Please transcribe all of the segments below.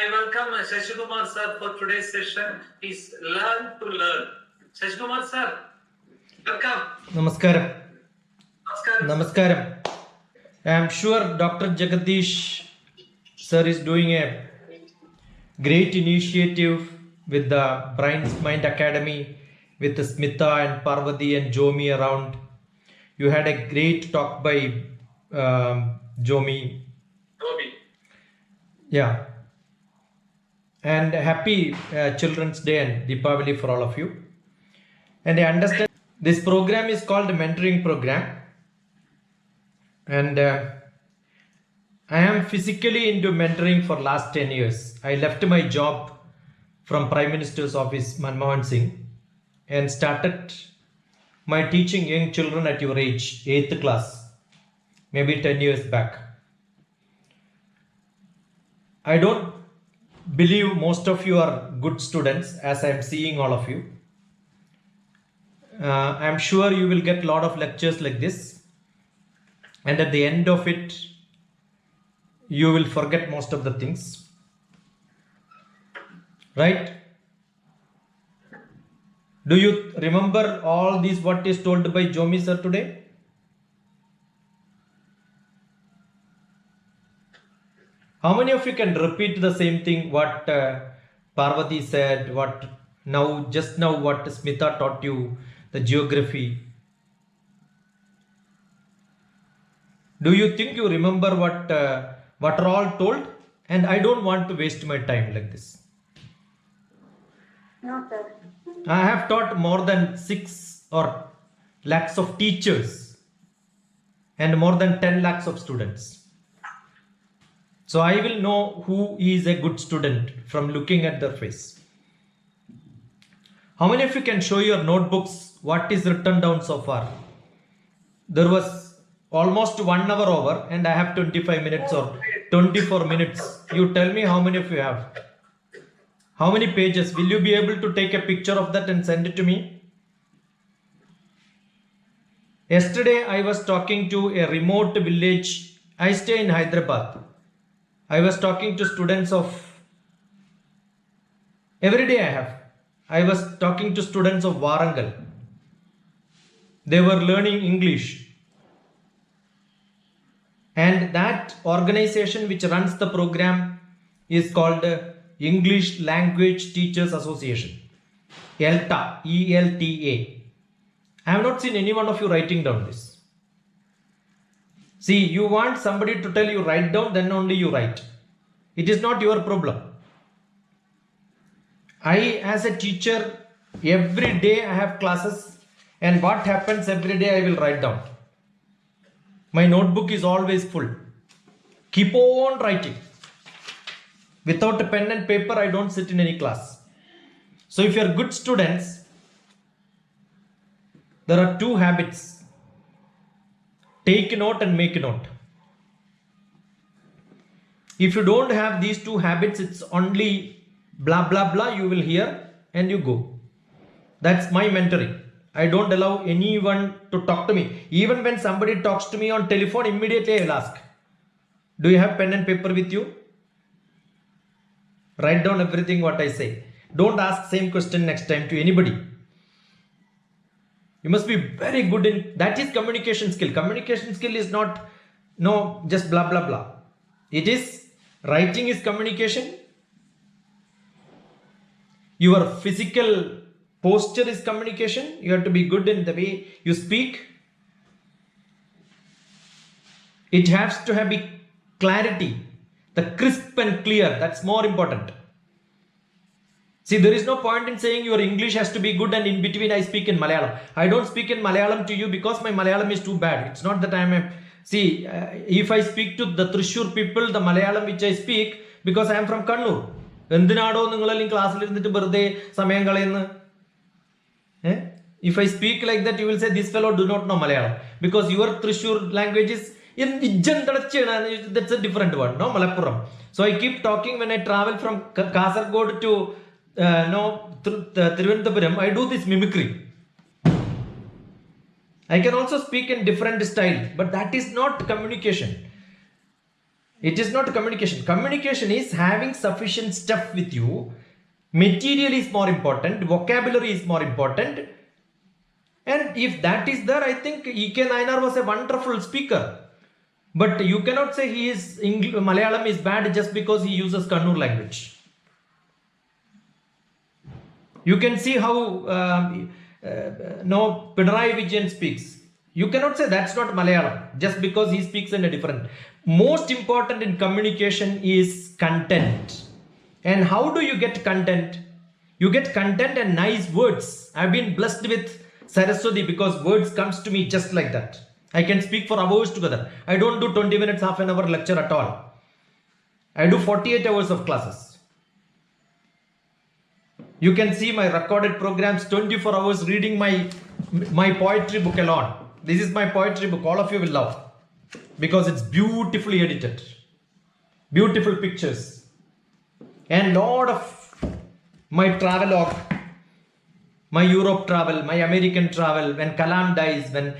I welcome Shashikumar sir for today's session. Is Learn to Learn. Shashikumar sir, welcome. Namaskaram. Namaskaram. Namaskaram. I am sure Dr. Jagadish sir is doing a great initiative with the Brains Mind Academy with Smita and Parvati and Jomi around. You had a great talk by Jomi. Yeah. And happy Children's Day and Deepavali for all of you. And I understand this program is called Mentoring Program. And I am physically into mentoring for last 10 years. I left my job from Prime Minister's office, Manmohan Singh, and started my teaching young children at your age, 8th class, maybe 10 years back. I don't believe most of you are good students as I am seeing all of you. I am sure you will get a lot of lectures like this, and at the end of it you will forget most of the things, right? Do you remember all these what is told by Jomi sir today? How many of you can repeat the same thing what Parvati said, what just now what Smita taught you, the geography? Do you think you remember what are all told? And I don't want to waste my time like this. No, sir. I have taught more than 6 or lakhs of teachers and more than 10 lakhs of students. So I will know who is a good student from looking at their face. How many of you can show your notebooks what is written down so far? There was almost 1 hour over and I have 25 minutes or 24 minutes. You tell me how many of you have. How many pages? Will you be able to take a picture of that and send it to me? Yesterday I was talking to a remote village. I stay in Hyderabad. I was talking to students of every day I was talking to students of Warangal. They were learning English. And that organization which runs the program is called English Language Teachers Association. ELTA, E-L-T-A. I have not seen any one of you writing down this. See, you want somebody to tell you write down, then only you write. It is not your problem. I, as a teacher, every day I have classes, and what happens every day I will write down. My notebook is always full. Keep on writing. Without a pen and paper, I don't sit in any class. So if you are good students, there are 2 habits. Take note and make a note. If you don't have these 2 habits, it's only blah blah blah you will hear and you go. That's my mentoring. I don't allow anyone to talk to me. Even when somebody talks to me on telephone, immediately I will ask, do you have pen and paper with you? Write down everything what I say. Don't ask same question next time to anybody. You must be very good in, that is communication skill. Communication skill is not, no, just blah, blah, blah. It is, writing is communication. Your physical posture is communication. You have to be good in the way you speak. It has to have be clarity, the crisp and clear. That's more important. See, there is no point in saying your English has to be good and in between I speak in Malayalam. I don't speak in Malayalam to you because my Malayalam is too bad. It's not that I am a... See, if I speak to the Thrissur people, the Malayalam which I speak, because I am from Kannur. If I speak like that, you will say, this fellow do not know Malayalam. Because your Thrissur language is... That's a different one, no? Malappuram. So I keep talking when I travel from Kasaragod to Thiruvananthapuram, I do this mimicry. I can also speak in different style, but that is not communication. It is not communication. Communication is having sufficient stuff with you. Material is more important. Vocabulary is more important. And if that is there, I think E.K. Nayanar was a wonderful speaker. But you cannot say Malayalam is bad just because he uses Kannur language. You can see how Pinarayi Vijayan speaks. You cannot say that's not Malayalam just because he speaks in a different. Most important in communication is content. And how do you get content? You get content and nice words. I've been blessed with Saraswati because words comes to me just like that. I can speak for hours together. I don't do 20 minutes, half an hour lecture at all. I do 48 hours of classes. You can see my recorded programs, 24 hours reading my poetry book alone. This is my poetry book. All of you will love because it's beautifully edited. Beautiful pictures. And lot of my travelogue, my Europe travel, my American travel, when Kalam dies, when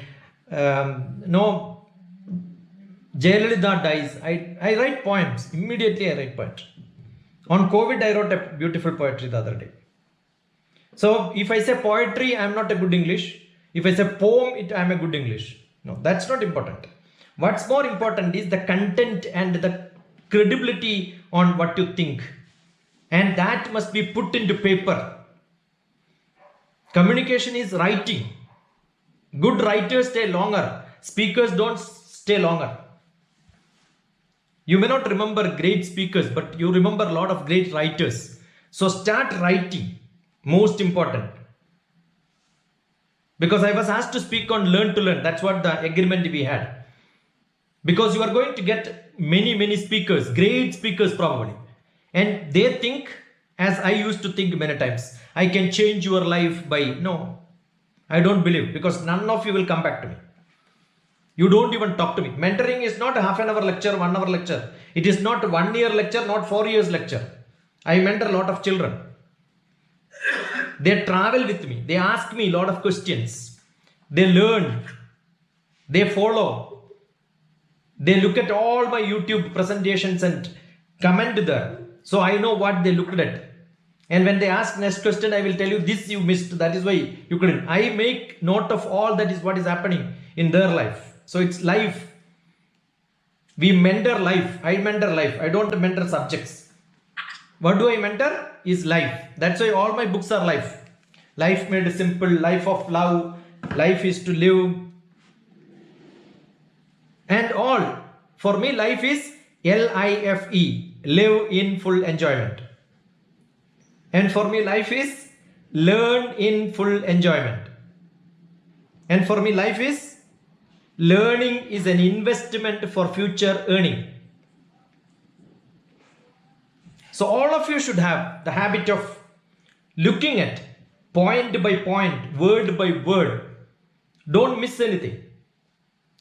Jayalalitha dies, I write poems. Immediately I write poetry. On COVID, I wrote a beautiful poetry the other day. So if I say poetry, I am not a good English. If I say poem, I am a good English. No, that's not important. What's more important is the content and the credibility on what you think. And that must be put into paper. Communication is writing. Good writers stay longer. Speakers don't stay longer. You may not remember great speakers, but you remember a lot of great writers. So start writing. Most important. Because I was asked to speak on Learn to Learn. That's what the agreement we had. Because you are going to get many speakers, great speakers probably. And they think, as I used to think many times, I can change your life by, no, I don't believe, because none of you will come back to me. You don't even talk to me. Mentoring is not a half an hour lecture, 1 hour lecture. It is not 1 year lecture, not 4 years lecture. I mentor a lot of children. They travel with me. They ask me a lot of questions. They learn. They follow. They look at all my YouTube presentations and comment there. So I know what they looked at. And when they ask next question, I will tell you this you missed. That is why you couldn't. I make note of all that is what is happening in their life. So it's life. We mentor life. I mentor life. I don't mentor subjects. What do I mentor? Is life. That's why all my books are life. Life made simple. Life of love. Life is to live. And all. For me, life is L-I-F-E. Live in full enjoyment. And for me, life is learn in full enjoyment. And for me, life is learning is an investment for future earning. So all of you should have the habit of looking at point by point, word by word. Don't miss anything.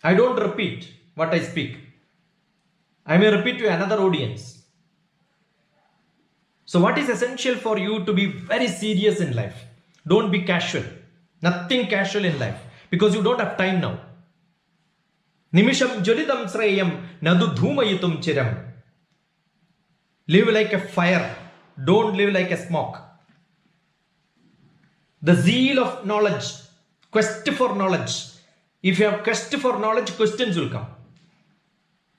I don't repeat what I speak. I may repeat to another audience. So what is essential for you to be very serious in life? Don't be casual. Nothing casual in life because you don't have time now. Nimisham jolidam sreyam nadu dhumayitum chiram. Live like a fire. Don't live like a smoke. The zeal of knowledge. Quest for knowledge. If you have quest for knowledge, questions will come.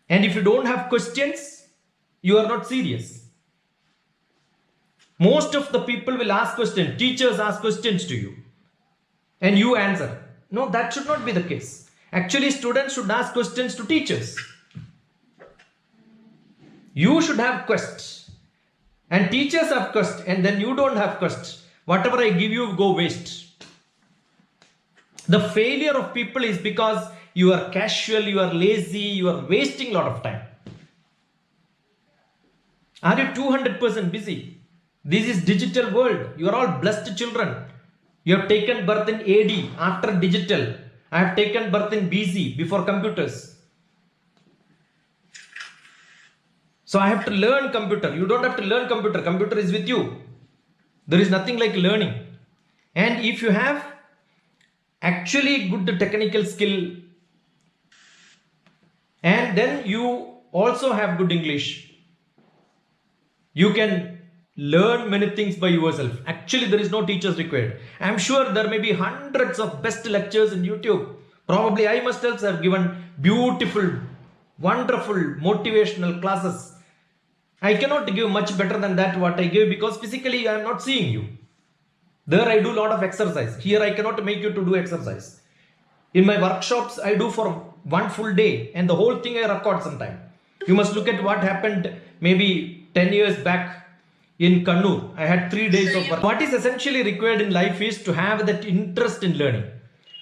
And if you don't have questions, you are not serious. Most of the people will ask questions. Teachers ask questions to you. And you answer. No, that should not be the case. Actually, students should ask questions to teachers. You should have quests. And teachers have quests. And then you don't have quests. Whatever I give you, go waste. The failure of people is because you are casual, you are lazy, you are wasting a lot of time. Are you 200% busy? This is digital world. You are all blessed children. You have taken birth in AD after digital. I have taken birth in BC before computers. So I have to learn computer. You don't have to learn computer. Computer is with you. There is nothing like learning. And if you have actually good technical skill and then you also have good English. You can learn many things by yourself. Actually, there is no teachers required. I'm sure there may be hundreds of best lectures in YouTube. Probably I myself have given beautiful, wonderful, motivational classes. I cannot give much better than that what I give because physically I am not seeing you. There I do a lot of exercise. Here I cannot make you to do exercise. In my workshops, I do for one full day and the whole thing I record sometime. You must look at what happened maybe 10 years back in Kannur. I had 3 days of work. What is essentially required in life is to have that interest in learning.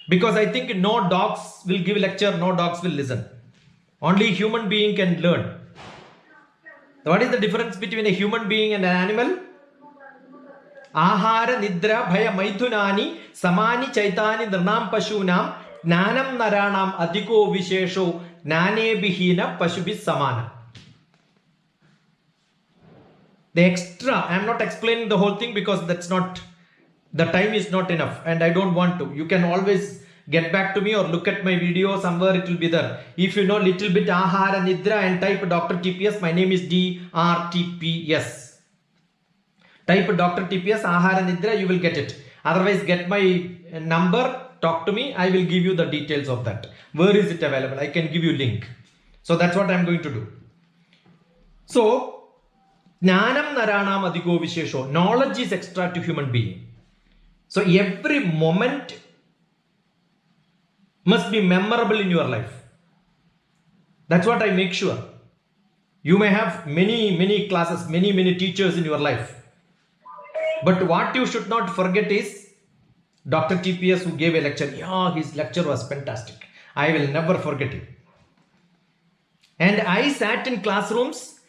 Because I think no dogs will give lecture, no dogs will listen. Only human being can learn. What is the difference between a human being and an animal? Ahara nidra bhaya maithunani samani chaitani nirnam pashunam nanam naranam adhiko vishesho nane bihina pashubis samana. The extra, I am not explaining the whole thing because that's not, the time is not enough and I don't want to. You can always get back to me or look at my video somewhere, it will be there. If you know little bit Ahara Nidra and type Dr. TPS, my name is DRTPS. Type Dr. TPS Ahara Nidra, you will get it. Otherwise get my number, talk to me, I will give you the details of that. Where is it available? I can give you link. So that's what I am going to do. So Jnanam Naranam Adhiko Vishesho. Knowledge is extra to human being. So every moment must be memorable in your life. That's what I make sure. You may have many classes, many teachers in your life. But what you should not forget is Dr. TPS who gave a lecture. Yeah, his lecture was fantastic. I will never forget it. And I sat in classrooms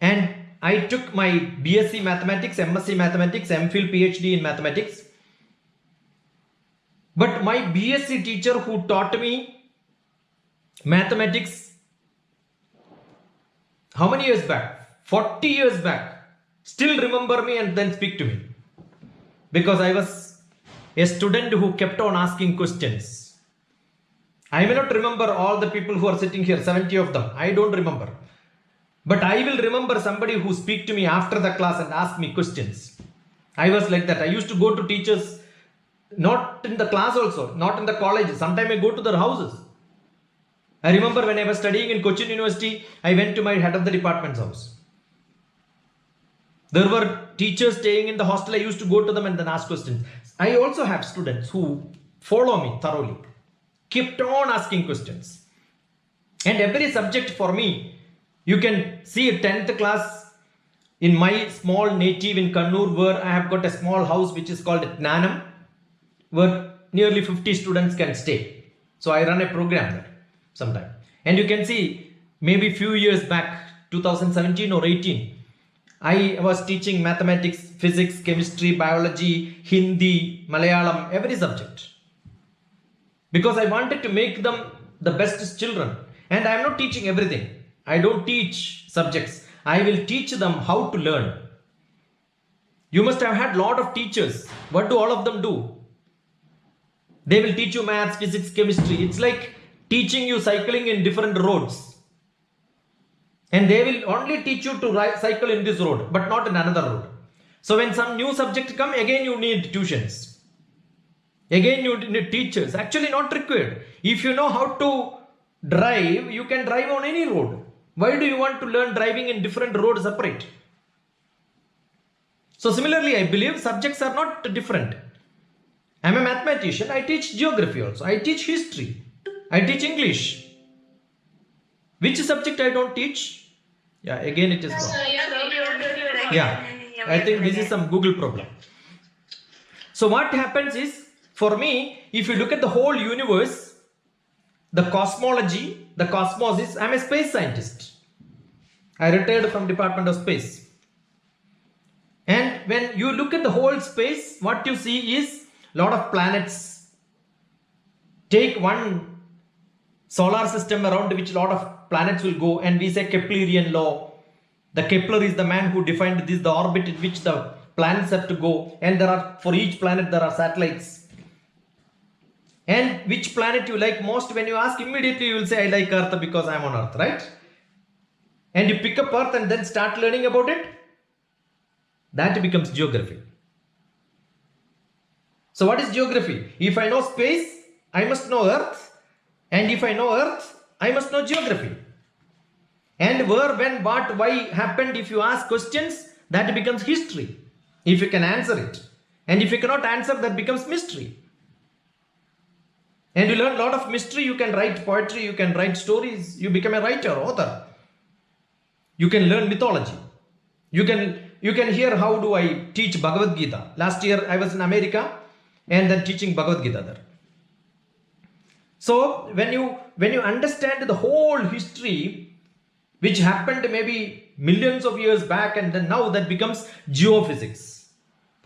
and I took my BSc Mathematics, MSc Mathematics, MPhil, PhD in Mathematics. But my BSc teacher who taught me Mathematics, how many years back? 40 years back. Still remember me and then speak to me. Because I was a student who kept on asking questions. I may not remember all the people who are sitting here, 70 of them. I don't remember. But I will remember somebody who speak to me after the class and ask me questions. I was like that. I used to go to teachers, not in the class also, not in the college. Sometimes I go to their houses. I remember when I was studying in Cochin University, I went to my head of the department's house. There were teachers staying in the hostel. I used to go to them and then ask questions. I also have students who follow me thoroughly, kept on asking questions. And every subject for me, you can see a 10th class in my small native in Kannur where I have got a small house which is called Jnanam, where nearly 50 students can stay. So I run a program there sometime. And you can see maybe few years back, 2017 or 18, I was teaching mathematics, physics, chemistry, biology, Hindi, Malayalam, every subject. Because I wanted to make them the best children. And I am not teaching everything. I don't teach subjects. I will teach them how to learn. You must have had a lot of teachers. What do all of them do? They will teach you maths, physics, chemistry. It's like teaching you cycling in different roads. And they will only teach you to cycle in this road, but not in another road. So when some new subject come, again you need tuitions. Again you need teachers. Actually not required. If you know how to drive, you can drive on any road. Why do you want to learn driving in different roads separate? So similarly, I believe subjects are not different. I am a mathematician. I teach geography also. I teach history. I teach English. Which subject I don't teach? Yeah, again it is wrong. Yeah, I think this is some Google problem. So what happens is, for me, if you look at the whole universe, the cosmology, the cosmos is, I'm a space scientist. I retired from Department of Space. And when you look at the whole space, what you see is a lot of planets. Take one solar system around which a lot of planets will go, and we say Keplerian law. The Kepler is the man who defined this, the orbit in which the planets have to go, and there are, for each planet there are satellites. And which planet you like most? When you ask, immediately you will say, I like Earth because I am on Earth, right? and you pick up Earth and then start learning about it, that becomes geography. So what is geography? If I know space, I must know Earth, and if I know Earth, I must know geography. And where, when, what, why happened, if you ask questions, that becomes history, if you can answer it. And if you cannot answer, that becomes mystery. And you learn a lot of mystery, you can write poetry, you can write stories, you become a writer, author. You can learn mythology. You can hear how do I teach Bhagavad Gita. Last year I was in America and then teaching Bhagavad Gita there. So when you understand the whole history which happened maybe millions of years back, and then now that becomes geophysics.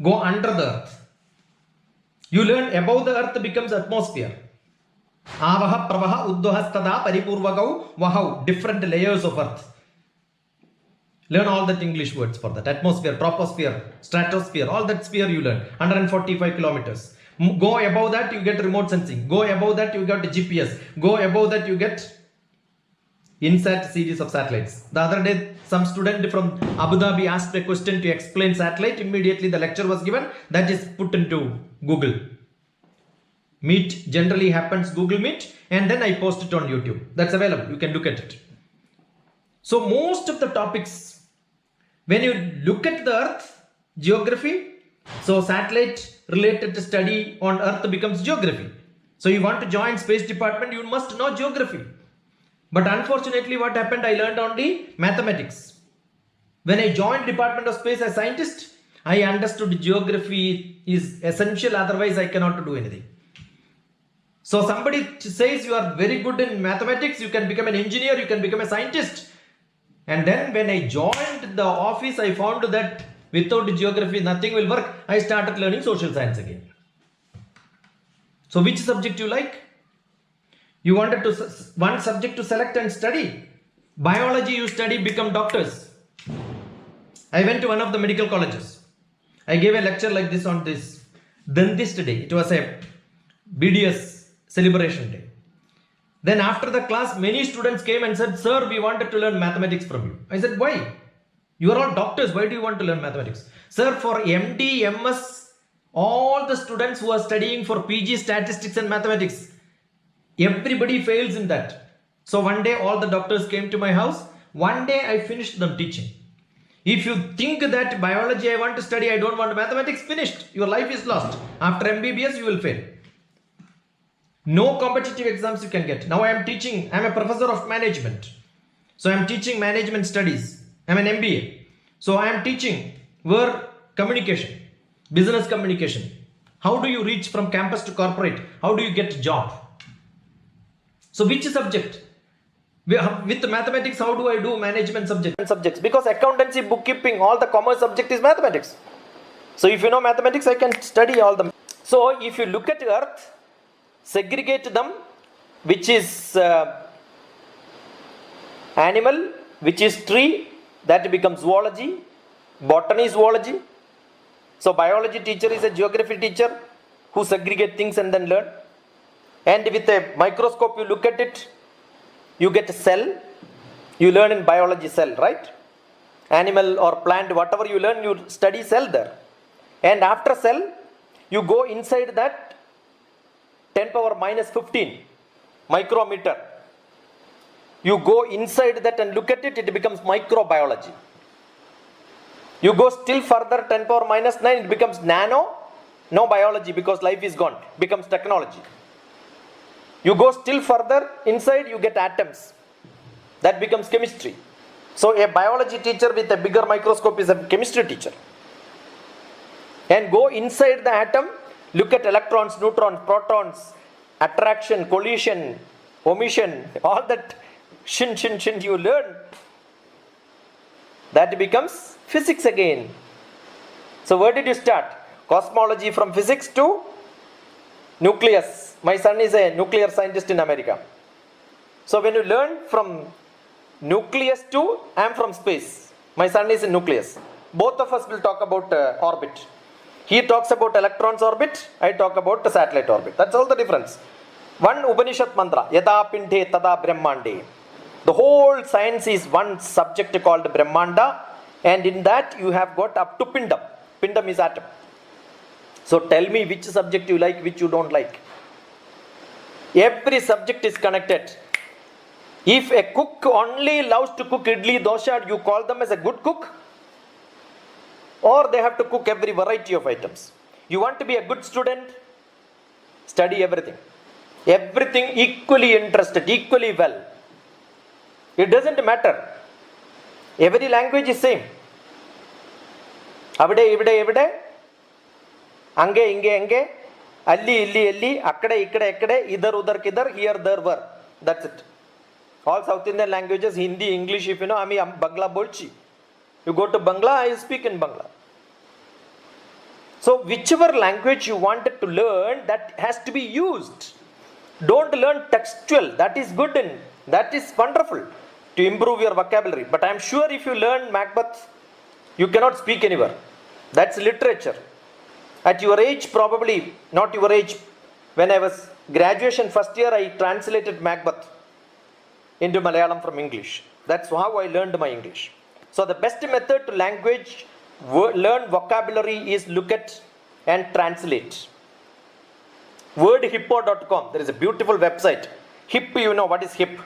Go under the earth. You learn above the earth becomes atmosphere. Avaha, pravaha, uddhastada, paripurvagau, vahau, different layers of earth. Learn all that English words for that. Atmosphere, troposphere, stratosphere, all that sphere you learn. 145 kilometers. Go above that, you get remote sensing. Go above that, you get GPS. Go above that, you get INSAT series of satellites. The other day, some student from Abu Dhabi asked a question to explain satellite. Immediately, the lecture was given. That is put into Google. Meet generally happens Google Meet, and then I post it on YouTube. That's available. You can look at it. So most of the topics, when you look at the Earth, geography, so satellite related study on Earth becomes geography. So you want to join Space Department, you must know geography. But unfortunately, what happened, I learned only mathematics. When I joined Department of Space as scientist, I understood geography is essential, otherwise I cannot do anything. So somebody says you are very good in mathematics, you can become an engineer, you can become a scientist. And then when I joined the office, I found that without geography, nothing will work. I started learning social science again. So which subject you like? You wanted to one subject to select and study. Biology you study, become doctors. I went to one of the medical colleges. I gave a lecture like this on this Dentist Day. It was a BDS celebration day. Then after the class, many students came and said, "Sir, we wanted to learn mathematics from you." I said, "Why? You are all doctors. Why do you want to learn mathematics?" "Sir, for MD, MS, all the students who are studying for PG statistics and mathematics, everybody fails in that. So one day all the doctors came to my house. One day I finished them teaching. If you think that biology I want to study, I don't want mathematics, finished. Your life is lost. After MBBS you will fail. No competitive exams you can get. Now I am teaching, I am a professor of management. So I am teaching management studies. I am an MBA. So I am teaching where communication, business communication. How do you reach from campus to corporate? How do you get a job? So which subject? With mathematics, how do I do management subjects? Because accountancy, bookkeeping, all the commerce subject is mathematics. So if you know mathematics, I can study all them. So if you look at Earth, segregate them, which is animal, which is tree, that becomes zoology, botany zoology. So biology teacher is a geography teacher who segregate things and then learn. And with a microscope you look at it, you get a cell, you learn in biology cell, right? Animal or plant, whatever you learn, you study cell there. And after cell, you go inside that 10 power minus 15 micrometer. You go inside that and look at it, it becomes microbiology. You go still further 10 power minus 9, it becomes nano, no biology because life is gone, becomes technology. You go still further inside, you get atoms. That becomes chemistry. So a biology teacher with a bigger microscope is a chemistry teacher. And go inside the atom, look at electrons, neutrons, protons, attraction, collision, omission, all that shin you learn. That becomes physics again. So where did you start? Cosmology from physics to nucleus. My son is a nuclear scientist in America. So when you learn from nucleus to, I am from space. My son is in nucleus. Both of us will talk about orbit. He talks about electrons orbit, I talk about the satellite orbit. That's all the difference. One Upanishad mantra, Yada Pinte Tada Brahmande. The whole science is one subject called Brahmanda, and in that you have got up to Pindam. Pindam is atom. So tell me which subject you like, which you don't like. Every subject is connected. If a cook only loves to cook idli, dosha, you call them as a good cook? Or they have to cook every variety of items. You want to be a good student? Study everything. Everything equally interested, equally well. It doesn't matter. Every language is same. Avide, ivide, evide. Ange, inge, enge. Alli, illi, illi. Akkade, ikkade, ekkade. Idhar, udhar, kidhar. Here, there, were. That's it. All South Indian languages, Hindi, English, if you know, I mean, Bangla bolchi. You go to Bangla, I speak in Bangla. So, whichever language you wanted to learn, that has to be used. Don't learn textual. That is good and that is wonderful to improve your vocabulary. But I am sure if you learn Macbeth, you cannot speak anywhere. That's literature. At your age, probably not your age. When I was graduation first year, I translated Macbeth into Malayalam from English. That's how I learned my English. So the best method to language learn vocabulary is look at and translate. Wordhippo.com. There is a beautiful website. Hip, you know what is hip.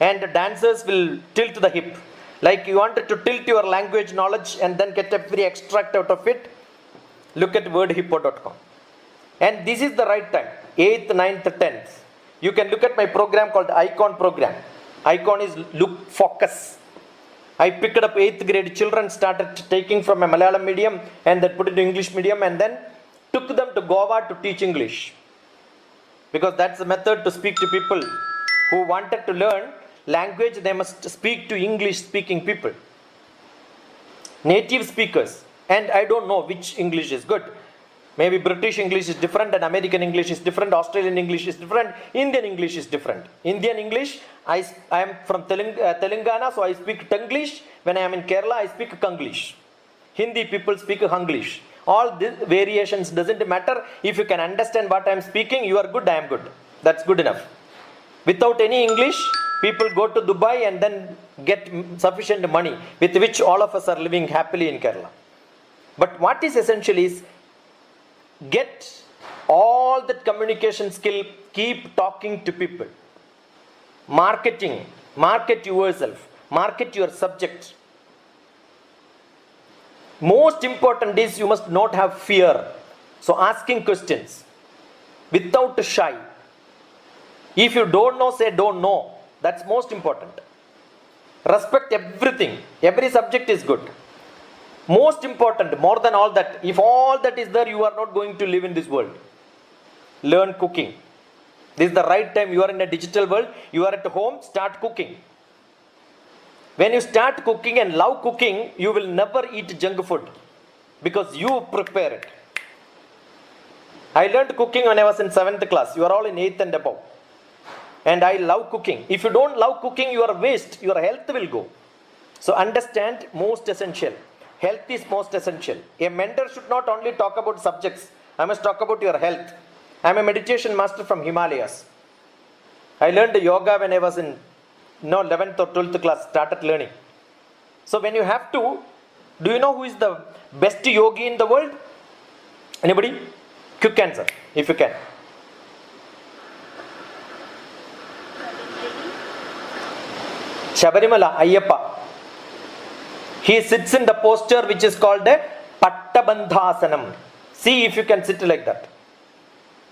And the dancers will tilt the hip. Like you wanted to tilt your language knowledge and then get every extract out of it. Look at wordhippo.com. And this is the right time. 8th, 9th, 10th. You can look at my program called Icon program. Icon is look, focus. I picked up 8th grade children, started taking from a Malayalam medium and then put it to English medium and then took them to Goa to teach English. Because that's the method to speak to people who wanted to learn language. They must speak to English speaking people. Native speakers. And I don't know which English is good. Maybe British English is different and American English is different. Australian English is different. Indian English is different. Indian English, I am from Telangana, so I speak Tanglish. When I am in Kerala, I speak Kanglish. Hindi people speak Hunglish. All these variations doesn't matter. If you can understand what I am speaking, you are good, I am good. That's good enough. Without any English, people go to Dubai and then get sufficient money with which all of us are living happily in Kerala. But what is essential is get all that communication skill, keep talking to people. Marketing, market yourself, market your subject. Most important is you must not have fear. So asking questions without shy. If you don't know, say don't know. That's most important. Respect everything. Every subject is good. Most important, more than all that, if all that is there, you are not going to live in this world. Learn cooking. This is the right time. You are in a digital world. You are at home, start cooking. When you start cooking and love cooking, you will never eat junk food because you prepare it. I learned cooking when I was in 7th class. You are all in 8th and above. And I love cooking. If you don't love cooking, you are waste. Your health will go. So understand, most essential. Health is most essential. A mentor should not only talk about subjects. I must talk about your health. I am a meditation master from Himalayas. I learned yoga when I was in 11th or 12th class, started learning. So when you have to, do you know who is the best yogi in the world? Anybody? Quick answer, if you can. Shabarimala Ayyappa. He sits in the posture which is called a Pattabandhasanam. See if you can sit like that.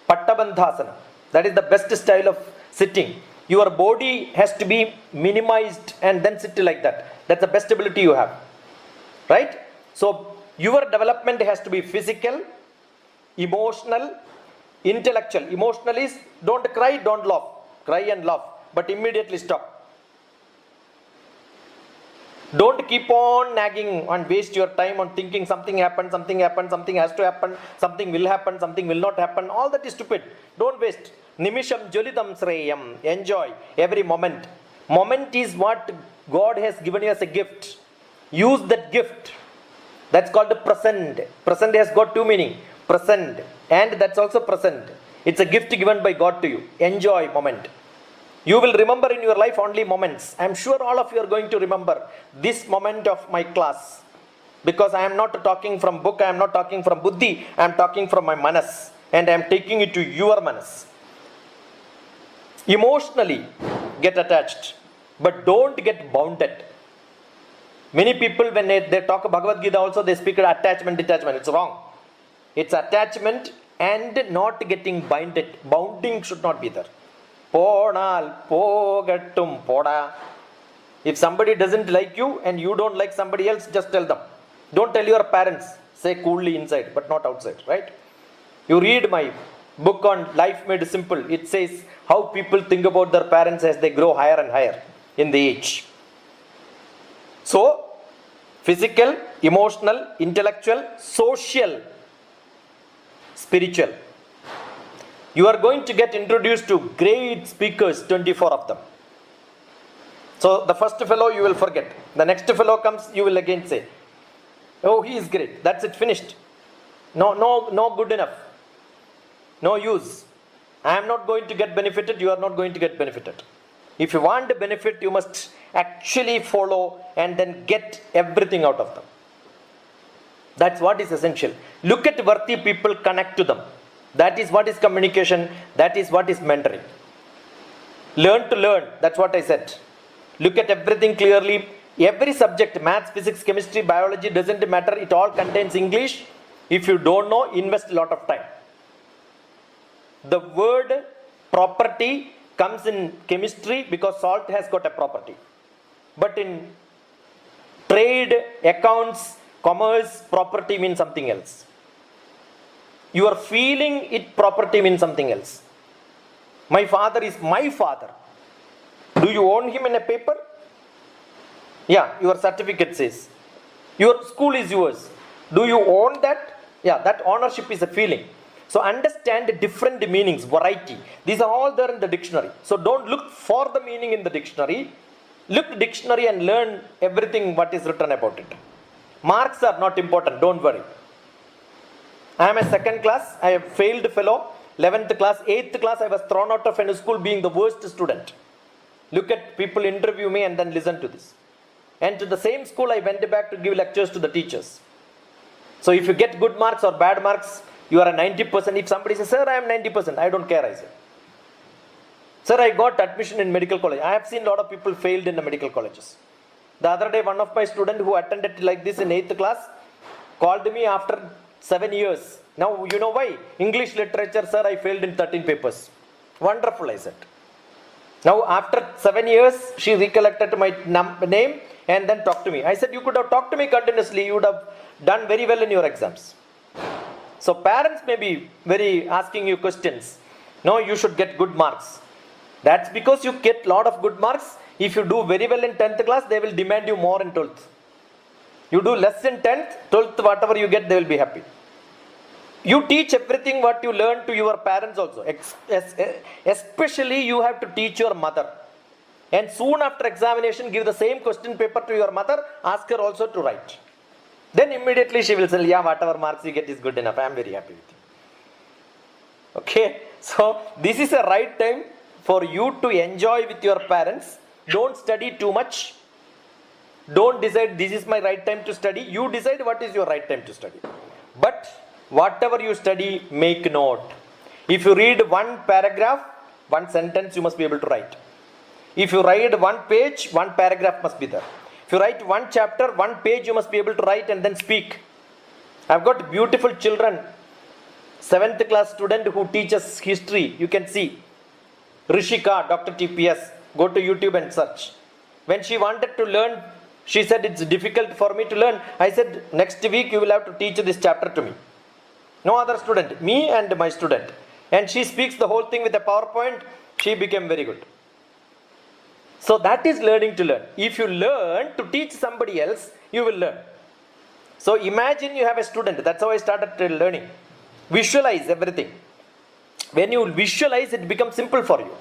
Pattabandhasanam. That is the best style of sitting. Your body has to be minimized and then sit like that. That's the best ability you have. Right? So, your development has to be physical, emotional, intellectual. Emotional is don't cry, don't laugh. Cry and laugh, but immediately stop. Don't keep on nagging and waste your time on thinking something happened, something happened, something has to happen, something will happen, something will not happen. All that is stupid. Don't waste. Nimisham Jolidam Sreyam. Enjoy every moment. Moment is what God has given you as a gift. Use that gift. That's called the present. Present has got two meanings. Present and that's also present. It's a gift given by God to you. Enjoy moment. You will remember in your life only moments. I am sure all of you are going to remember this moment of my class. Because I am not talking from book, I am not talking from buddhi, I am talking from my manas. And I am taking it to your manas. Emotionally get attached, but don't get bounded. Many people when they talk Bhagavad Gita also, they speak of attachment, detachment. It's wrong. It's attachment and not getting binded. Bounding should not be there. Ponal pogattum poda. If somebody doesn't like you and you don't like somebody else, just tell them. Don't tell your parents. Say coolly inside, but not outside, right? You read my book on Life Made Simple. It says how people think about their parents as they grow higher and higher in the age. So, physical, emotional, intellectual, social, spiritual. You are going to get introduced to great speakers, 24 of them. So, the first fellow you will forget. The next fellow comes, you will again say, oh, he is great. That's it, finished. No good enough. No use. I am not going to get benefited, you are not going to get benefited. If you want the benefit, you must actually follow and then get everything out of them. That's what is essential. Look at worthy people, connect to them. That is what is communication. That is what is mentoring. Learn to learn. That's what I said. Look at everything clearly. Every subject, maths, physics, chemistry, biology, doesn't matter. It all contains English. If you don't know, invest a lot of time. The word property comes in chemistry because salt has got a property. But in trade, accounts, commerce, property means something else. You are feeling it, property means something else. My father is my father. Do you own him in a paper? Yeah, your certificate says. Your school is yours. Do you own that? Yeah, that ownership is a feeling. So understand different meanings, variety. These are all there in the dictionary. So don't look for the meaning in the dictionary. Look at the dictionary and learn everything what is written about it. Marks are not important, don't worry. I am a second class, I have failed fellow. 11th class, 8th class, I was thrown out of a school being the worst student. Look at people interview me and then listen to this. And to the same school, I went back to give lectures to the teachers. So if you get good marks or bad marks, you are a 90%. If somebody says, sir, I am 90%, I don't care, I say. Sir, I got admission in medical college. I have seen a lot of people failed in the medical colleges. The other day, one of my students who attended like this in 8th class called me after 7 years. Now, you know why? English literature, sir, I failed in 13 papers. Wonderful, I said. Now, after 7 years, she recollected my name and then talked to me. I said, you could have talked to me continuously. You would have done very well in your exams. So, parents may be very asking you questions. No, you should get good marks. That's because you get lot of good marks. If you do very well in 10th class, they will demand you more in 12th. You do less in 10th, 12th, whatever you get, they will be happy. You teach everything what you learn to your parents also. Especially you have to teach your mother. And soon after examination, give the same question paper to your mother, ask her also to write. Then immediately she will say, yeah, whatever marks you get is good enough. I am very happy with you. Okay, so this is a right time for you to enjoy with your parents. Don't study too much. Don't decide this is my right time to study. You decide what is your right time to study. But whatever you study, make note. If you read one paragraph, one sentence you must be able to write. If you read one page, one paragraph must be there. If you write one chapter, one page you must be able to write and then speak. I've got beautiful children. 7th class student who teaches history. You can see. Rishika, Dr. TPS. Go to YouTube and search. When she wanted to learn, she said it's difficult for me to learn. I said next week you will have to teach this chapter to me. No other student. Me and my student. And she speaks the whole thing with a PowerPoint. She became very good. So that is learning to learn. If you learn to teach somebody else, you will learn. So imagine you have a student. That's how I started learning. Visualize everything. When you visualize, it becomes simple for you.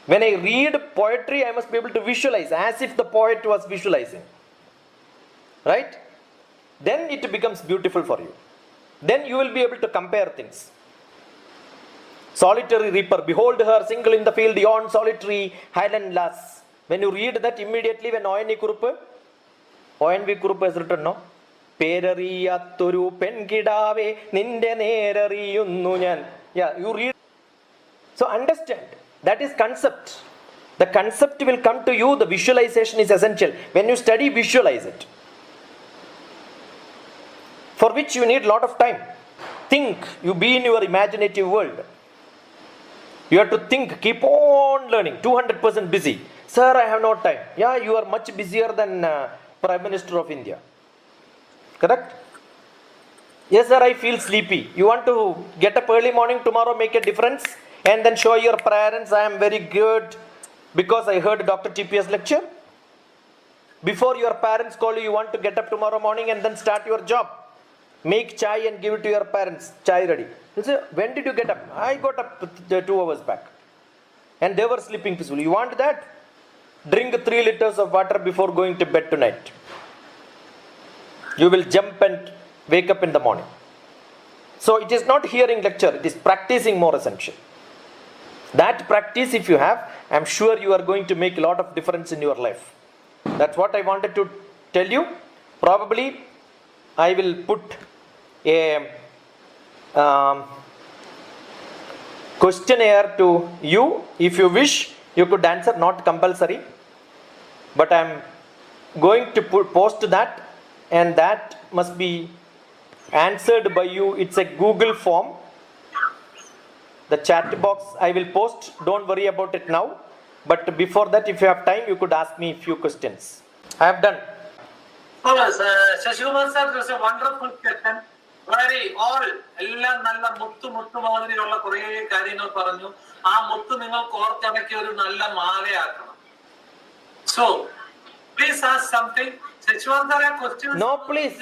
When I read poetry, I must be able to visualize as if the poet was visualizing. Right? Then it becomes beautiful for you. Then you will be able to compare things. Solitary reaper, behold her single in the field yon solitary highland lass. When you read that immediately, when ONV Kurup has written, no? പേരറിയാത്തൊരു പെൺകിടാവേ നിന്റെ നേരറിയുന്നു ഞാൻ. Yeah, you read. So understand, that is concept. The concept will come to you, the visualization is essential. When you study, visualize it. For which you need lot of time. Think, you be in your imaginative world. You have to think, keep on learning, 200% busy. Sir, I have no time. Yeah, you are much busier than Prime Minister of India. Correct? Yes, sir, I feel sleepy. You want to get up early morning tomorrow, make a difference, and then show your parents I am very good because I heard Dr. TPS lecture? Before your parents call you, you want to get up tomorrow morning and then start your job. Make chai and give it to your parents. Chai ready. You say, when did you get up? I got up 2 hours back. And they were sleeping peacefully. You want that? Drink 3 liters of water before going to bed tonight. You will jump and wake up in the morning. So it is not hearing lecture, it is practicing more essential. That practice if you have, I am sure you are going to make a lot of difference in your life. That's what I wanted to tell you. Probably I will put a questionnaire to you. If you wish, you could answer, not compulsory. But I am going to post that, and that must be answered by you. It's a Google form. The chat box I will post. Don't worry about it now. But before that, if you have time, you could ask me a few questions. I have done. Oh, Shashikumar sir, it was a wonderful question. Very all, എല്ലാം നല്ല മുത്തു മാതിരിയുള്ള കുറേ കാര്യങ്ങൾ പറഞ്ഞു. ആ മുത്ത് നിങ്ങൾ കോർത്തിണക്കി ഒരു നല്ല മാലയാക്കണം. So, please ask something. Shashikumar sir, a question. No, please.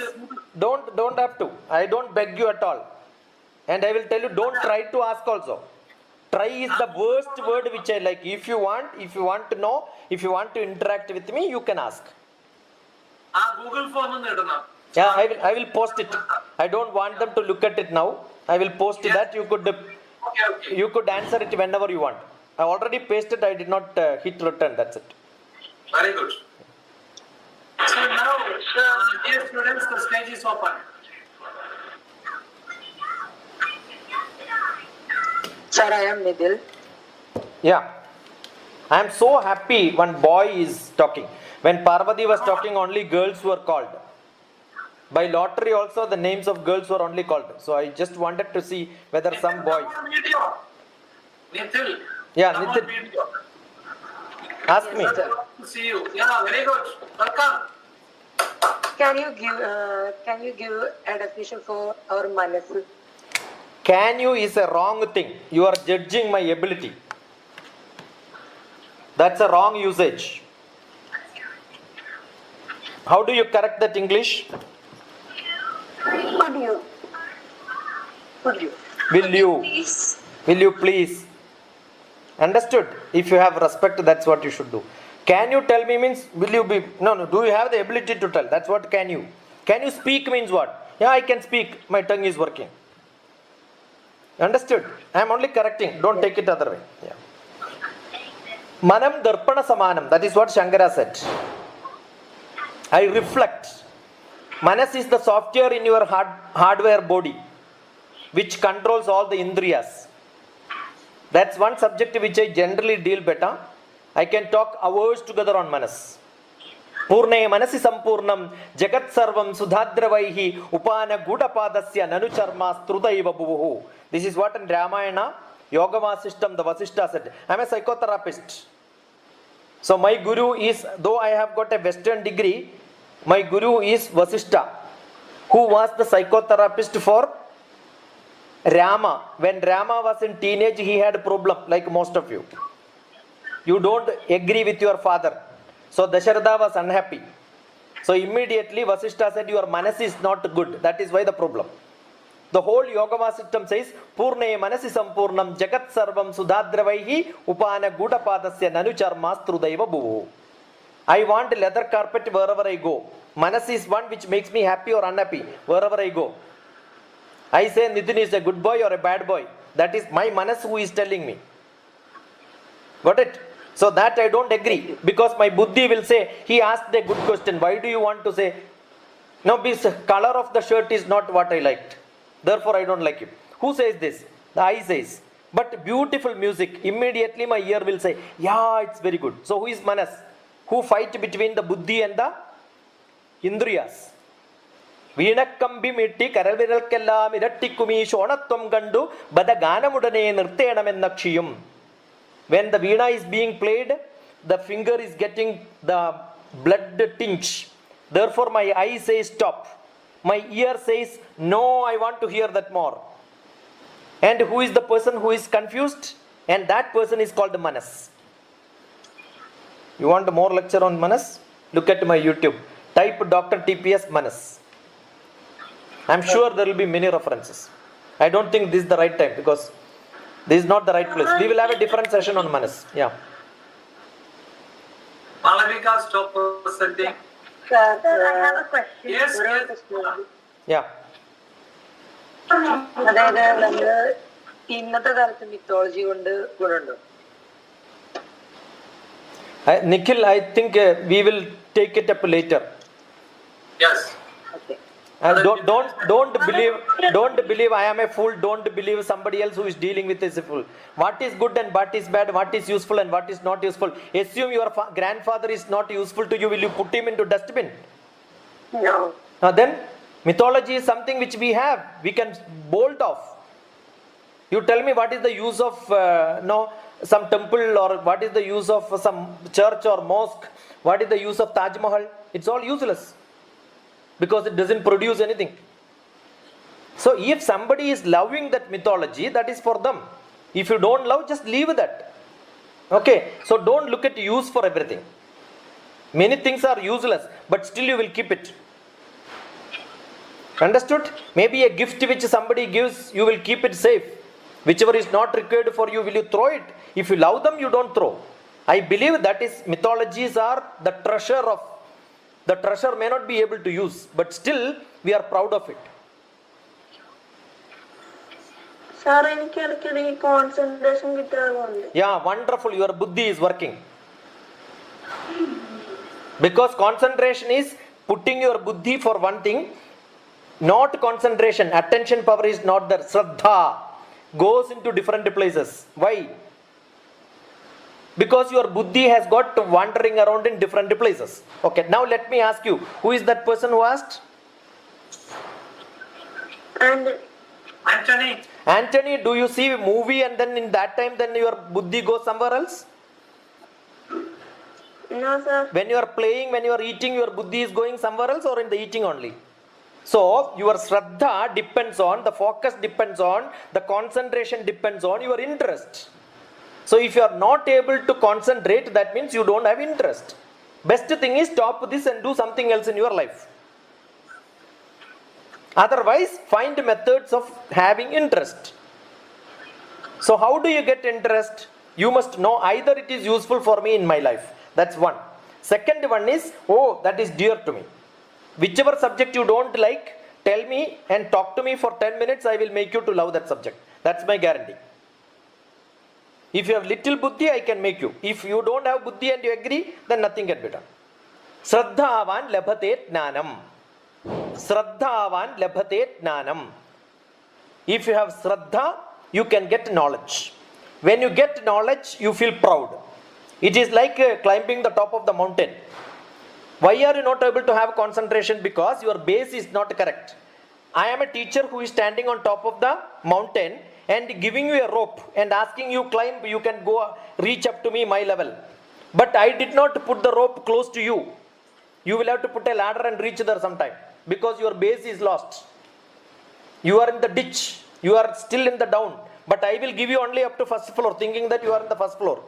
Don't have to. I don't beg you at all. And I will tell you, don't try to ask also. Try is the worst word which I like. If you want to know, if you want to interact with me, you can ask. Google form ഒന്ന് ഇടണം. Yeah, I will post it. I don't want them to look at it now. I will post that. You could answer it whenever you want. I already pasted. I did not hit return. That's it. Very good. So now, dear students, the stage is open. Sir, I am Nidil. Yeah. I am so happy one boy is talking. When Parvati was talking, only girls were called. By lottery also, the names of girls were only called. So I just wanted to see whether some boy. Nithil. Yeah, Nithil. Ask me. Good to see you. Yeah, very good. Welcome. Can you give a definition for our manas? Can you is a wrong thing. You are judging my ability. That's a wrong usage. How do you correct that English? Could you? Will you please? Understood? If you have respect, that's what you should do. Can you tell me means will you be? No. Do you have the ability to tell? That's what can you. Can you speak means what? Yeah, I can speak. My tongue is working. Understood? I am only correcting. Don't take it other way. Yeah. Manam darpana samanam. That is what Shankara said. I reflect. Manas is the software in your hardware body which controls all the indriyas. That's one subject which I generally deal better. I can talk hours together on Manas. Purne manasi sampurnam jagat sarvam sudhadravaihi upana gudapadasya nanu charma strudaiva bhuvu. This is what in Ramayana, Yoga Vasishtam, the Vasishta said. I am a psychotherapist. So my guru is, though I have got a Western degree, my guru is Vasishta, who was the psychotherapist for Rama. When Rama was in teenage, he had a problem like most of you. You don't agree with your father. So Dasharatha was unhappy. So immediately Vasishta said, your manas is not good. That is why the problem. The whole Yoga system says, Purne manasi sampurnam jagat sarvam sudhadravaihi upana gudapadasya nanu charmastrudaiva bhuvu. I want leather carpet wherever I go. Manas is one which makes me happy or unhappy wherever I go. I say Nitin is a good boy or a bad boy. That is my manas who is telling me. Got it? So that I don't agree, because my buddhi will say, he asked a good question, why do you want to say, no, this color of the shirt is not what I liked, therefore I don't like it. Who says this? The eye says. But beautiful music, immediately my ear will say, yeah, it's very good. So who is manas? Who fight between the buddhi and the indriyas? വീണക്കമ്പി മീട്ടി കരവിരൽക്കെല്ലാം ഇരട്ടിക്കുമീ ശോണത്വം കണ്ടു ബദഗാനമുടനെ നിർത്തേണമെന്നക്ഷിയും. When the veena is being played, the finger is getting the blood tinge. Therefore my eye says stop. My ear says no, I want to hear that more. And who is the person who is confused? And that person is called manas. You want more lecture on manas? Look at my YouTube. Type Dr. TPS manas. I'm sure there will be many references. I don't think this is the right time, because this is not the right place. We will have a different session on manas. Yeah. Malavika, stop presenting. Sir, I have a question. Yes, ഒരു yes. question. Yeah. അതായത് നമ്മള് ഇന്നത്തെ കാലത്ത് mythology കൊണ്ട് ഗുണമുണ്ടോ? Nikhil, I think we will take it up later. Yes. Okay. Don't believe I am a fool. Don't believe somebody else who is dealing with is a fool. What is good and what is bad, what is useful and what is not useful. Assume your grandfather is not useful to you, will you put him into dustbin? No. Then mythology is something which we have, we can bolt off. You tell me what is the use of some temple, or what is the use of some church or mosque, what is the use of Taj Mahal? It's all useless, because it doesn't produce anything. So if somebody is loving that mythology, that is for them. If you don't love, just leave that. Okay, so don't look at use for everything. Many things are useless, but still you will keep it. Understood? Maybe a gift which somebody gives, you will keep it safe. Whichever is not required for you, will you throw it? If you love them, you don't throw. I believe that is, mythologies are the treasure of, the treasure may not be able to use, but still we are proud of it. Sir എനിക്ക് ഇടയ്ക്കിടയ്ക്ക് concentration കിട്ടാറുണ്ട്. Yeah, wonderful, your buddhi is working. Because concentration is putting your buddhi for one thing, not concentration. Attention power is not there. Shraddha goes into different places. Why? Because your buddhi has got wandering around in different places. Okay, now let me ask you, who is that person who asked? And Anthony. Anthony, do you see a movie and then in that time then your buddhi goes somewhere else? no sir. When you are playing, when you are eating, your buddhi is going somewhere else, or in the eating only? So your shraddha depends on, the focus depends on, the concentration depends on your interest. So if you are not able to concentrate, that means you don't have interest. Best thing is stop this and do something else in your life. Otherwise, find methods of having interest. So how do you get interest? You must know either it is useful for me in my life. That's one. Second one is, oh, that is dear to me. Whichever subject you don't like, tell me and talk to me for 10 minutes, I will make you to love that subject. That's my guarantee. If you have little buddhi, I can make you. If you don't have buddhi and you agree, then nothing can be done. Shraddhavan labhate jnanam. Shraddhavan labhate jnanam. If you have shraddha, you can get knowledge. When you get knowledge, you feel proud. It is like climbing the top of the mountain. Why are you not able to have concentration? Because your base is not correct. I am a teacher who is standing on top of the mountain and giving you a rope and asking you climb, you can go reach up to me my level. But I did not put the rope close to you. You will have to put a ladder and reach there sometime, because your base is lost. You are in the ditch. You are still in the down. But I will give you only up to first floor, thinking that you are in the first floor.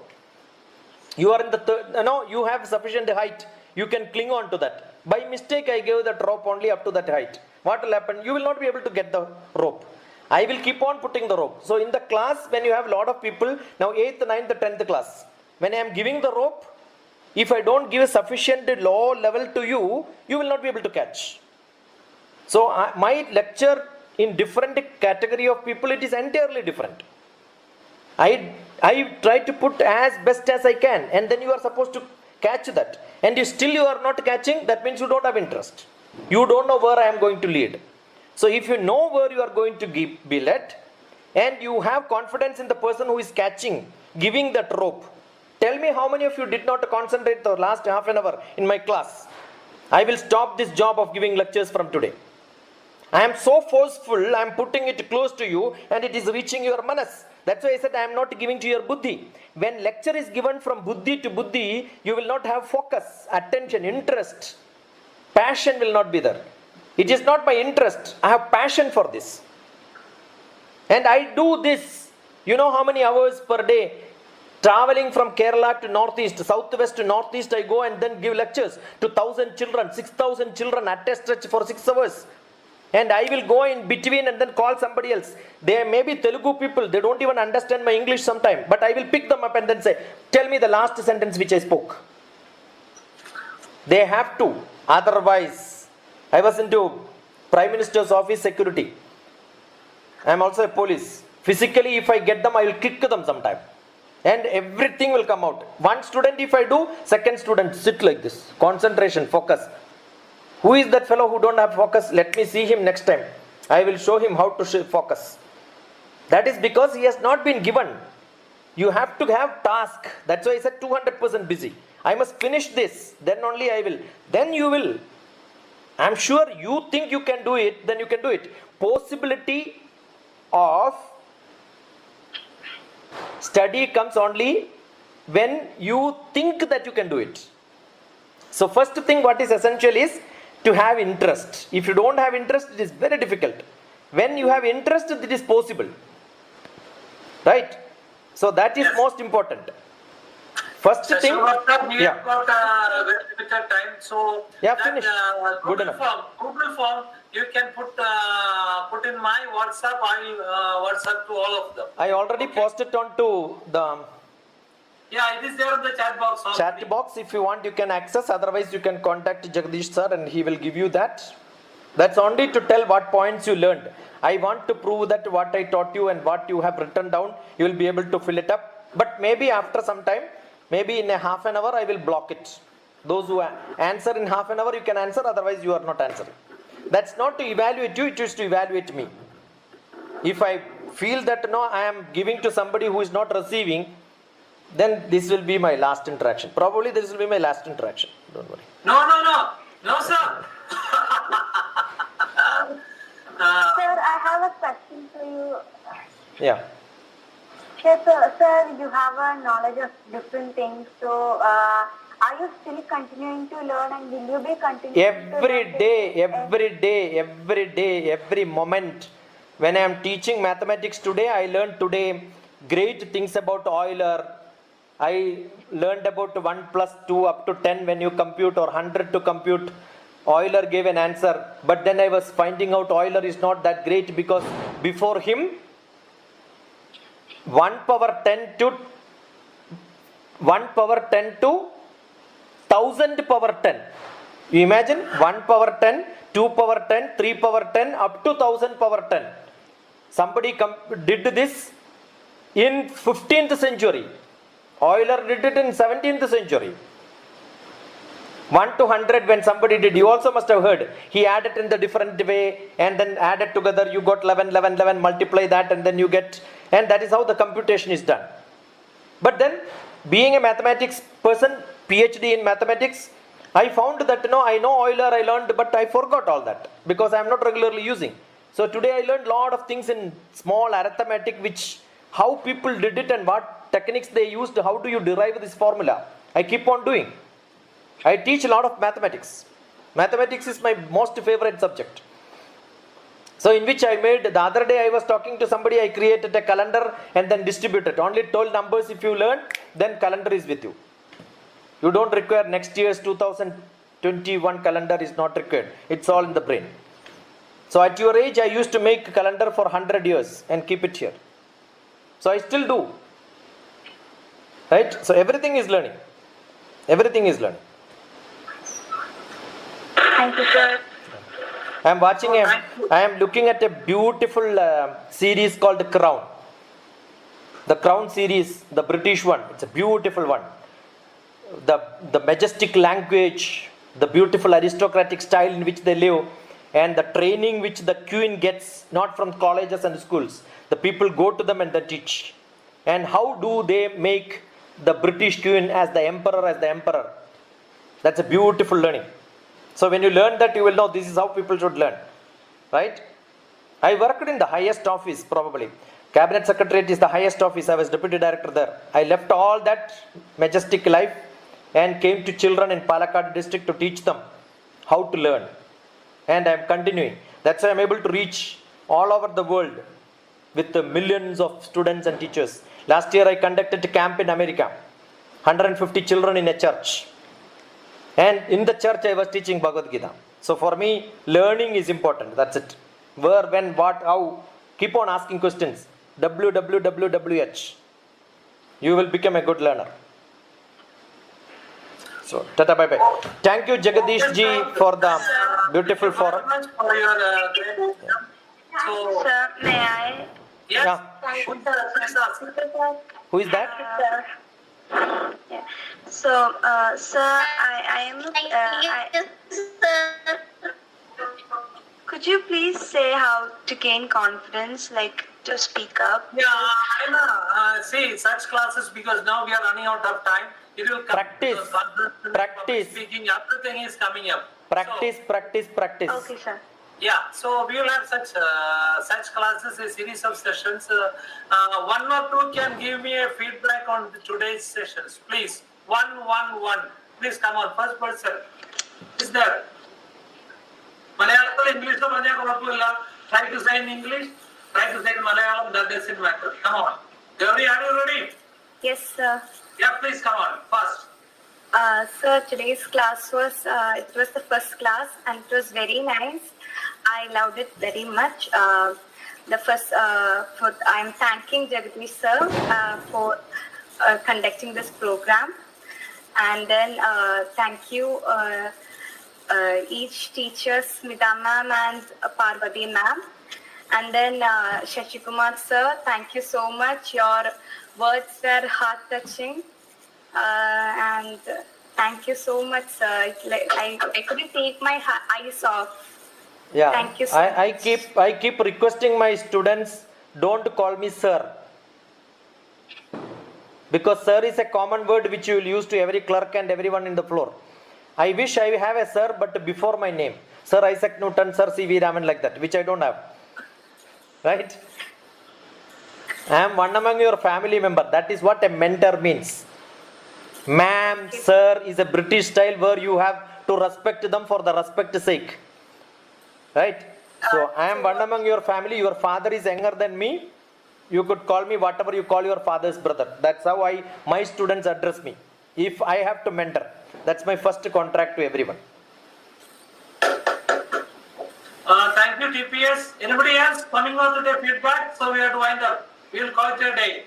You are in the third, you have sufficient height. You can cling on to that. By mistake, I gave that rope only up to that height. What will happen? You will not be able to get the rope. I will keep on putting the rope. So in the class, when you have a lot of people, now 8th, 9th, 10th class, when I am giving the rope, if I don't give a sufficient low level to you, you will not be able to catch. So my lecture in different category of people, it is entirely different. I try to put as best as I can, and then you are supposed to catch that. And you still you are not catching, that means you don't have interest. You don't know where I am going to lead. So if you know where you are going to be led, and you have confidence in the person who is catching, giving that rope. Tell me how many of you did not concentrate the last half an hour in my class. I will stop this job of giving lectures from today. I am so forceful, I am putting it close to you and it is reaching your manas. That's why I said I am not giving to your buddhi. When lecture is given from buddhi to buddhi, you will not have focus, attention, interest. Passion will not be there. It is not my interest. I have passion for this. And I do this. You know how many hours per day? Traveling from Kerala to northeast, southwest to northeast, I go and then give lectures to 1,000 children, 6,000 children at a stretch for 6 hours. And I will go in between and then call somebody else. They may be Telugu people, they don't even understand my English sometime. But I will pick them up and then say, tell me the last sentence which I spoke. They have to. Otherwise, I was into Prime Minister's office security. I am also a police. Physically, if I get them, I will kick them sometime. And everything will come out. One student if I do, second student sit like this. Concentration, focus. Who is that fellow who don't have focus? Let me see him next time. I will show him how to focus. That is because he has not been given. You have to have task. That's why I said 200% busy. I must finish this. Then only I will. Then you will. I am sure you think you can do it. Then you can do it. Possibility of study comes only when you think that you can do it. So first thing what is essential is to have interest. If you don't have interest, it is very difficult. When you have interest, it is possible. Right? So that is most important. First thing. We have got very limited time. So yeah, that, finish. Good enough. Google form, you can put in my WhatsApp. I will WhatsApp to all of them. I already posted onto the Yeah, it is there in the chat box. Already. Chat box. If you want, you can access. Otherwise, you can contact Jagdish sir and he will give you that. That's only to tell what points you learned. I want to prove that what I taught you and what you have written down, you will be able to fill it up. But maybe after some time, maybe in a half an hour, I will block it. Those who answer in half an hour, you can answer. Otherwise, you are not answering. That's not to evaluate you. It is to evaluate me. If I feel that no, I am giving to somebody who is not receiving, then this will be my last interaction. Probably this will be my last interaction. Don't worry. No, sir. Sir, I have a question for you. Yeah. Yes, sir, you have a knowledge of different things. So, are you still continuing to learn and will you be continuing Every day, every moment. When I am teaching mathematics today, I learned today great things about Euler. I learned about 1 plus 2 up to 10 when you compute, or 100 to compute. Euler gave an answer, but then I was finding out Euler is not that great because before him 1 power 10 to 1000 power 10. You imagine 1 power 10, 2 power 10, 3 power 10 up to 1000 power 10. Somebody did this in 15th century. Euler did it in 17th century. 1 to 100 when somebody did, you also must have heard. He added in the different way and then added together, you got 11, multiply that and then you get, and that is how the computation is done. But then, being a mathematics person, PhD in mathematics, I found that I know Euler, I learned, but I forgot all that because I am not regularly using. So today I learned a lot of things in small arithmetic, which how people did it and what techniques they used, how do you derive this formula. I keep on doing. I teach a lot of mathematics. Mathematics is my most favorite subject. So in which I made, the other day I was talking to somebody, I created a calendar and then distributed. Only 12 numbers if you learn, then calendar is with you. You don't require next year's 2021 calendar is not required. It's all in the brain. So at your age, I used to make a calendar for 100 years and keep it here. So I still do. Right? So everything is learning. Everything is learning. Thank you, sir. I am looking at a beautiful series called Crown. The Crown series, the British one, it's a beautiful one. The majestic language, the beautiful aristocratic style in which they live, and the training which the queen gets, not from colleges and schools. The people go to them and they teach. And how do they make the British queen as the emperor? That's a beautiful learning. So when you learn that, you will know this is how people should learn. Right? I worked in the highest office, probably. Cabinet Secretariat is the highest office. I was deputy director there. I left all that majestic life and came to children in Palakkad district to teach them how to learn. And I am continuing. That's why I am able to reach all over the world with the millions of students and teachers. Last year I conducted a camp in America. 150 children in a church. And in the church I was teaching Bhagavad Gita. So for me, learning is important. That's it. Where, when, what, how. Keep on asking questions. WWWWH. You will become a good learner. So, tata bye bye. Thank you, Jagadish ji, for the beautiful forum. Thank you very much for your great. So, Sir, may I? yes. Yeah. Please ask. Who is that? Yeah. So, sir, I am. Could you please say how to gain confidence, like to speak up? Yeah, see such classes, because now we are running out of time. It will come. Practice. Practice. Speaking, everything is coming up. Practice, practice, practice. Okay, sir. Yeah, so we will have such classes, a series of sessions. One or two can give me a feedback on today's sessions, please. One. Please come on. First person is there. Malayalam, English, try to say in English, try to say in Malayalam. That doesn't matter. Come on. Gauri, are you ready? Yes, sir. Yeah, please come on. First. Sir, today's class was the first class and it was very nice. I loved it very much. I'm thanking Jagadish sir for conducting this program, and then thank you each teacher, Smita ma'am and Parvati ma'am, and then Shashi Kumar sir. Thank you so much. Your words were heart touching. And thank you so much, sir. I couldn't take my eyes off. Yeah. Thank you so I much. keep requesting my students, don't call me sir. Because sir is a common word which you will use to every clerk and everyone in the floor. I wish I have a sir, but before my name. Sir Isaac Newton, Sir C.V. Raman, like that, which I don't have. Right? I am one among your family member. That is what a mentor means. Ma'am, sir is a British style where you have to respect them for the respect's sake. Right? So I am one among your family. Your father is younger than me. You could call me whatever you call your father's brother. That's how my students address me. If I have to mentor, that's my first contract to everyone. Thank you, TPS. Anybody else coming on to their feedback? So we have to wind up. We will call it a day.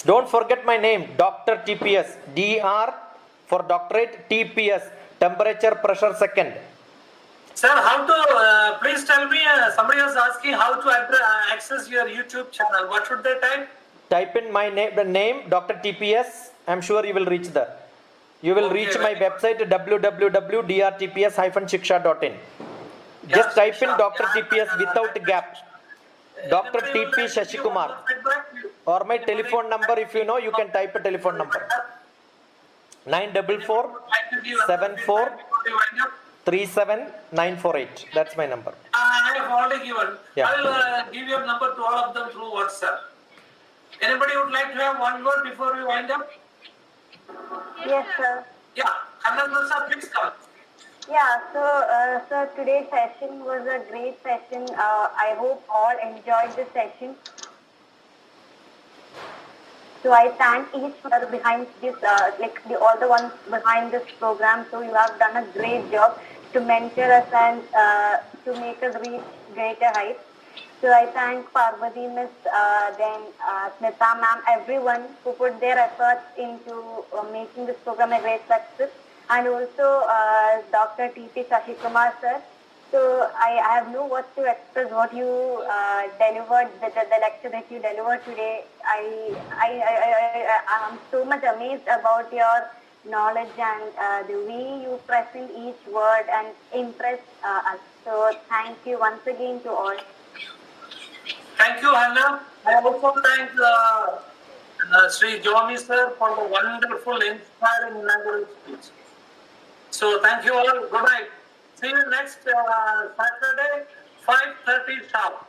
Don't forget my name, Dr. TPS. DR for doctorate, TPS, temperature, pressure, second. Sir, how to, please tell me, somebody was asking how to access your YouTube channel. What should they type? Type in my name, Dr. TPS. I'm sure you will reach there. You will reach my website, www.drtps-shiksha.in. Just type in Dr. TPS without gap. Dr. TP Shashikumar. Or my telephone number, if you know, you can type a telephone number. 944-74-37948. That's my number. I have already given. Yeah. I will give your number to all of them through WhatsApp. Anybody would like to have one word before we wind up? Yes, sir. Yeah, Kannan sir, please come. Yeah, so, sir, today's session was a great session. I hope all enjoyed the session. So I thank each one behind this, all the ones behind this program. So you have done a great job to mentor us and to make us reach greater heights. So I thank Parvati Miss, then Smita ma'am, everyone who put their efforts into making this program a great success. And also Dr. T.P. Shashikumar sir So I have no words to express what you delivered, the lecture that you delivered today. I'm so much amazed about your knowledge and the way you present each word and impress us. So thank you once again to all. Thank you, Hannah. I also thank Sri Jomi sir for the wonderful, inspiring inaugural speech. So thank you all. Good night. See you next Saturday, 5:30 sharp.